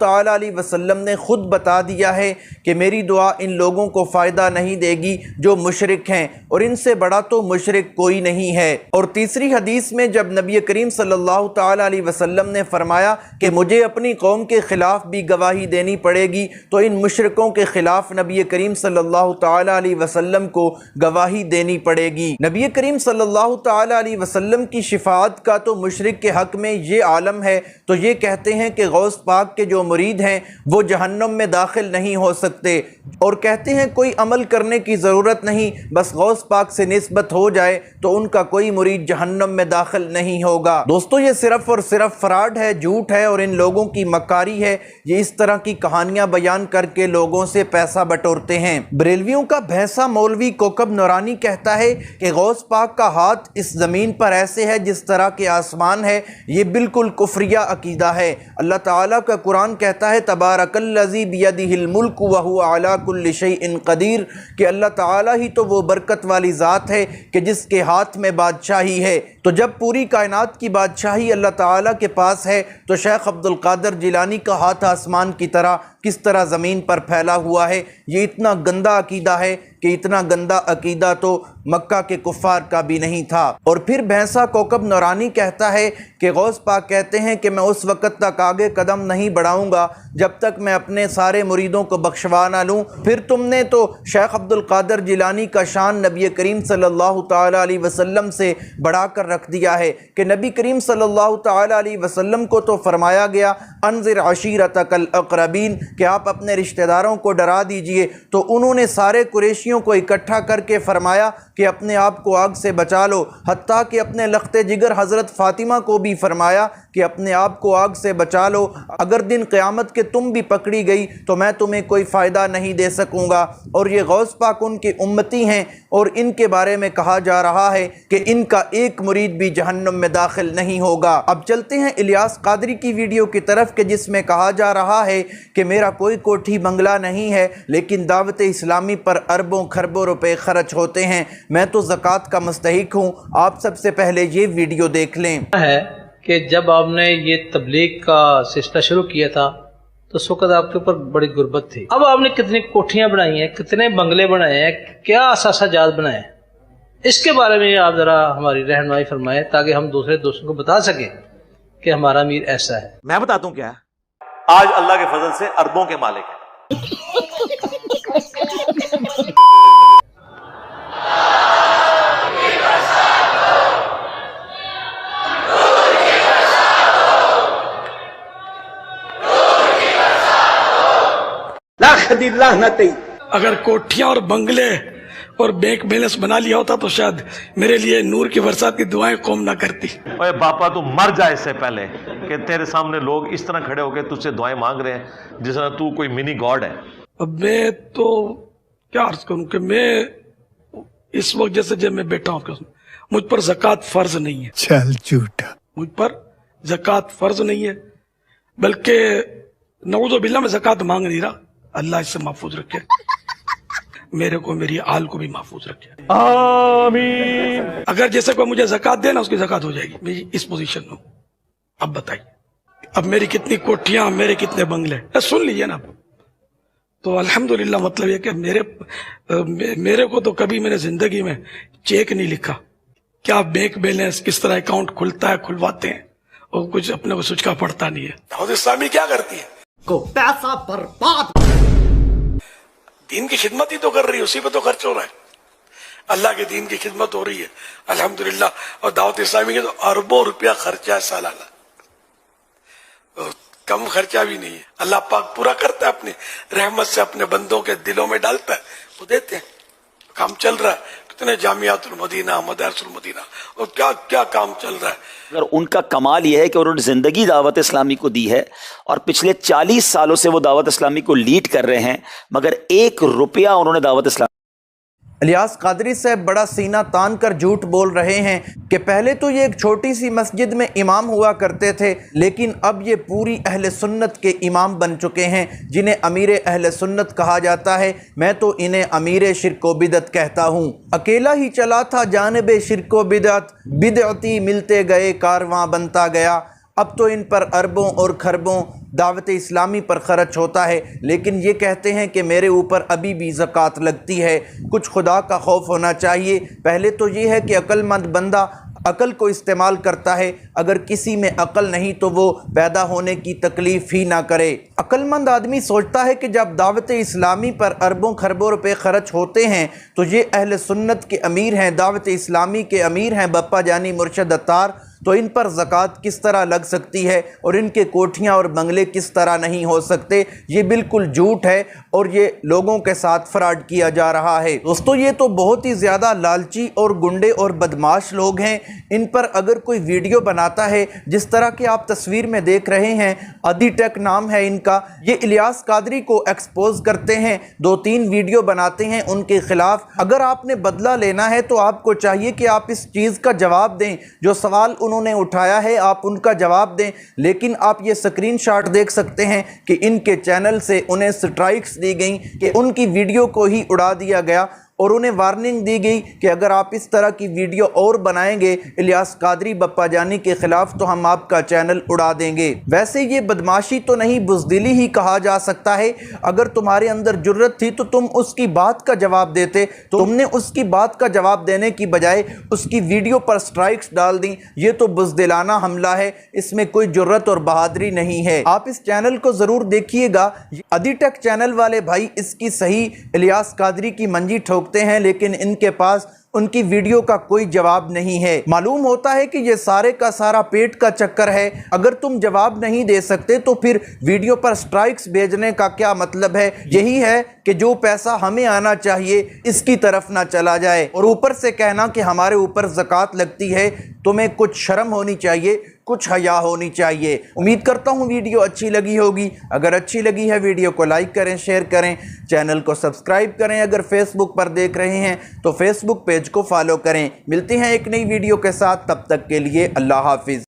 تعالی علیہ وسلم نے خود بتا دیا ہے کہ میری دعا ان لوگوں کو فائدہ نہیں دے گی جو مشرک ہیں، اور ان سے بڑا تو مشرک کوئی نہیں ہے۔ اور تیسری حدیث میں جب نبی کریم صلی اللہ تعالی علیہ وسلم نے فرمایا کہ مجھے اپنی قوم کے خلاف بھی گواہی دینی پڑے گی، تو ان مشرکوں کے خلاف نبی کریم صلی اللہ تعالی علیہ وسلم کو گواہی دینی پڑے گی۔ نبی کریم صلی اللہ تعالی علیہ وسلم کی شفاعت کا تو مشرک کے حق میں یہ عالم ہے، تو یہ کہتے ہیں کہ غوث پاک کے جو مرید ہیں وہ جہنم میں داخل نہیں ہو سکتے، اور کہتے ہیں کوئی عمل کرنے کی ضرورت نہیں، بس غوث پاک سے نسبت ہو جائے تو ان کا کوئی مرید جہنم میں داخل نہیں ہوگا۔ دوستو یہ صرف اور صرف فراڈ ہے، جھوٹ ہے، اور ان لوگوں کی مکاری ہے۔ یہ اس طرح کی کہانیاں بیان کر کے لوگوں سے پیسہ بٹورتے ہیں۔ بریلویوں کا بھینسا مولوی کوکب نورانی کہتا ہے کہ غوث پاک کا ہاتھ اس زمین پر ایسے ہے جس طرح کے آسمان ہے، یہ بالکل کفریہ عقیدہ ہے۔ اللہ تعالیٰ کا قرآن کہتا ہے تبارک الذی بیدہ الملک وہو علی کل شیء قدیر، کہ اللہ تعالیٰ ہی تو وہ برکت والی ذات ہے کہ جس کے ہاتھ میں بادشاہی ہے۔ تو جب پوری کائنات کی بادشاہی اللہ تعالیٰ کے پاس ہے تو شیخ عبد القادر جیلانی کا ہاتھ آسمان کی طرح کس طرح زمین پر پھیلا ہوا ہے؟ یہ اتنا گندا عقیدہ ہے کہ اتنا گندا عقیدہ تو مکہ کے کفار کا بھی نہیں تھا۔ اور پھر بھینسا کوکب نورانی کہتا ہے کہ غوث پاک کہتے ہیں کہ میں اس وقت تک آگے قدم نہیں بڑھاؤں گا جب تک میں اپنے سارے مریدوں کو بخشوا نہ لوں۔ پھر تم نے تو شیخ عبد القادر جیلانی کا شان نبی کریم صلی اللہ تعالی علیہ وسلم سے بڑھا کر رکھ دیا ہے کہ نبی کریم صلی اللہ تعالی علیہ وسلم کو تو فرمایا گیا انذر عشیرتک الاقربین، کہ آپ اپنے رشتہ داروں کو ڈرا دیجئے، تو انہوں نے سارے قریشیوں کو اکٹھا کر کے فرمایا کہ اپنے آپ کو آگ سے بچا لو، حتیٰ کہ اپنے لخت جگر حضرت فاطمہ کو بھی فرمایا کہ اپنے آپ کو آگ سے بچا لو، اگر دن قیامت کے تم بھی پکڑی گئی تو میں تمہیں کوئی فائدہ نہیں دے سکوں گا۔ اور یہ غوث پاک ان کے امتی ہیں، اور ان کے بارے میں کہا جا رہا ہے کہ ان کا ایک مرید بھی جہنم میں داخل نہیں ہوگا۔ اب چلتے ہیں الیاس قادری کی ویڈیو کی طرف کہ جس میں کہا جا رہا ہے کہ میرا کوئی کوٹھی بنگلہ نہیں ہے لیکن دعوت اسلامی پر اربوں خربوں روپے خرچ ہوتے ہیں، میں تو زکوٰۃ کا مستحق ہوں۔ آپ سب سے پہلے یہ ویڈیو دیکھ لیں۔ ہے کہ جب آپ نے یہ تبلیغ کا سلسلہ شروع کیا تھا تو اس وقت آپ کے اوپر بڑی غربت تھی، اب آپ نے کتنی کوٹھیاں بنائی ہیں، کتنے بنگلے بنائے ہیں، کیا اثاثہ جات بنائے ہیں، اس کے بارے میں آپ ذرا ہماری رہنمائی فرمائیں تاکہ ہم دوسرے دوستوں کو بتا سکیں کہ ہمارا امیر ایسا ہے۔ میں بتاتا ہوں کیا ہے، آج اللہ کے فضل سے اربوں کے مالک ہیں۔ اگر کوٹھیاں اور بنگلے اور بینک بیلنس بنا لیا ہوتا تو شاید میرے لیے نور کی برسات کی دعائیں قوم نہ کرتی۔ اوے باپا تو مر جائے اس سے پہلے کہ تیرے سامنے لوگ اس طرح کھڑے ہو کے تجھ سے دعائیں مانگ رہے ہیں جس طرح تو کوئی منی گاڈ ہے۔ اب میں تو کیا عرض کروں کہ میں اس وقت جیسے جب میں بیٹھا ہوں مجھ پر زکوٰۃ فرض نہیں ہے۔ چل جھوٹا، مجھ پر زکوٰۃ فرض نہیں ہے، بلکہ نعوذ باللہ میں زکوٰۃ مانگ نہیں رہا۔ اللہ اس سے محفوظ رکھے، میرے کو میری آل کو بھی محفوظ رکھے، آمین۔ اگر جیسے کوئی مجھے زکوٰۃ دے نا اس کی زکوٰۃ ہو جائے گی، میں اس پوزیشن میں ہوں۔ اب بتائیے اب میری کتنی کوٹھیاں، میرے کتنے بنگلے، سن لیجیے نا۔ تو الحمدللہ مطلب یہ کہ میرے کو تو کبھی میں نے زندگی میں چیک نہیں لکھا، کیا بینک بیلنس کس طرح اکاؤنٹ کھلتا ہے، کھلواتے ہیں، اور کچھ اپنے کو سوچ کا پڑتا نہیں ہے۔ دعوت اسلامی کیا کرتی ہے؟ کو پیسہ برباد، دین کی خدمت ہی تو کر رہی ہے، اسی پہ تو خرچ ہو رہا ہے، اللہ کے دین کی خدمت ہو رہی ہے الحمدللہ۔ اور دعوت اسلامی کے تو اربوں روپیہ خرچہ ہے سالانہ، کم خرچہ بھی نہیں ہے۔ اللہ پاک پورا کرتا ہے، اپنی رحمت سے اپنے بندوں کے دلوں میں ڈالتا ہے، وہ دیتے ہیں۔ کام چل رہا ہے، کتنے جامعات المدینہ، مدارس المدینہ، اور کیا کیا کام چل رہا ہے۔ اگر ان کا کمال یہ ہے کہ انہوں نے زندگی دعوت اسلامی کو دی ہے اور پچھلے 40 سالوں سے وہ دعوت اسلامی کو لیڈ کر رہے ہیں، مگر 1 روپیہ انہوں نے دعوت اسلامی۔ الیاس قادری صاحب بڑا سینہ تان کر جھوٹ بول رہے ہیں کہ پہلے تو یہ ایک چھوٹی سی مسجد میں امام ہوا کرتے تھے، لیکن اب یہ پوری اہل سنت کے امام بن چکے ہیں، جنہیں امیر اہل سنت کہا جاتا ہے۔ میں تو انہیں امیر شرک و بدعت کہتا ہوں۔ اکیلا ہی چلا تھا جانب شرک و بدعت، بدعتی ملتے گئے کارواں بنتا گیا۔ اب تو ان پر اربوں اور خربوں دعوت اسلامی پر خرچ ہوتا ہے، لیکن یہ کہتے ہیں کہ میرے اوپر ابھی بھی زکوٰۃ لگتی ہے۔ کچھ خدا کا خوف ہونا چاہیے۔ پہلے تو یہ ہے کہ عقل مند بندہ عقل کو استعمال کرتا ہے، اگر کسی میں عقل نہیں تو وہ پیدا ہونے کی تکلیف ہی نہ کرے۔ عقل مند آدمی سوچتا ہے کہ جب دعوت اسلامی پر اربوں خربوں روپے خرچ ہوتے ہیں تو یہ اہل سنت کے امیر ہیں، دعوت اسلامی کے امیر ہیں بپا جانی مرشد عطار، تو ان پر زکوٰۃ کس طرح لگ سکتی ہے اور ان کے کوٹھیاں اور بنگلے کس طرح نہیں ہو سکتے؟ یہ بالکل جھوٹ ہے اور یہ لوگوں کے ساتھ فراڈ کیا جا رہا ہے۔ دوستو یہ تو بہت ہی زیادہ لالچی اور گنڈے اور بدماش لوگ ہیں۔ ان پر اگر کوئی ویڈیو بناتا ہے جس طرح کہ آپ تصویر میں دیکھ رہے ہیں، ادی ٹیک نام ہے ان کا، یہ الیاس قادری کو ایکسپوز کرتے ہیں، 2-3 ویڈیو بناتے ہیں ان کے خلاف۔ اگر آپ نے بدلہ لینا ہے تو آپ کو چاہیے کہ آپ اس چیز کا جواب دیں، جو سوال انہوں نے اٹھایا ہے آپ ان کا جواب دیں، لیکن آپ یہ سکرین شاٹ دیکھ سکتے ہیں کہ ان کے چینل سے انہیں سٹرائکس دی گئیں کہ ان کی ویڈیو کو ہی اڑا دیا گیا، اور انہیں وارننگ دی گئی کہ اگر آپ اس طرح کی ویڈیو اور بنائیں گے الیاس قادری بپا جانی کے خلاف تو ہم آپ کا چینل اڑا دیں گے۔ ویسے یہ بدماشی تو نہیں، بزدلی ہی کہا جا سکتا ہے۔ اگر تمہارے اندر جرت تھی تو تم اس کی بات کا جواب دیتے، تم نے اس کی بات کا جواب دینے کی بجائے اس کی ویڈیو پر سٹرائکس ڈال دیں۔ یہ تو بزدلانہ حملہ ہے، اس میں کوئی جرت اور بہادری نہیں ہے۔ آپ اس چینل کو ضرور دیکھیے گا، ادی ٹیک چینل والے بھائی اس کی صحیح الیاس قادری کی منجی ٹھوکتے ہیں، لیکن ان کے پاس ان کی ویڈیو کا کوئی جواب نہیں ہے۔ معلوم ہوتا ہے کہ یہ سارے کا سارا پیٹ کا چکر ہے۔ اگر تم جواب نہیں دے سکتے تو پھر ویڈیو پر سٹرائکس بھیجنے کا کیا مطلب ہے؟ یہی ہے کہ جو پیسہ ہمیں آنا چاہیے اس کی طرف نہ چلا جائے، اور اوپر سے کہنا کہ ہمارے اوپر زکوٰۃ لگتی ہے۔ تمہیں کچھ شرم ہونی چاہیے، کچھ حیا ہونی چاہیے۔ امید کرتا ہوں ویڈیو اچھی لگی ہوگی۔ اگر اچھی لگی ہے ویڈیو کو لائک کریں، شیئر کریں، چینل کو سبسکرائب کریں۔ اگر فیس بک پر دیکھ رہے ہیں تو فیس بک پیج کو فالو کریں۔ ملتے ہیں ایک نئی ویڈیو کے ساتھ، تب تک کے لیے اللہ حافظ۔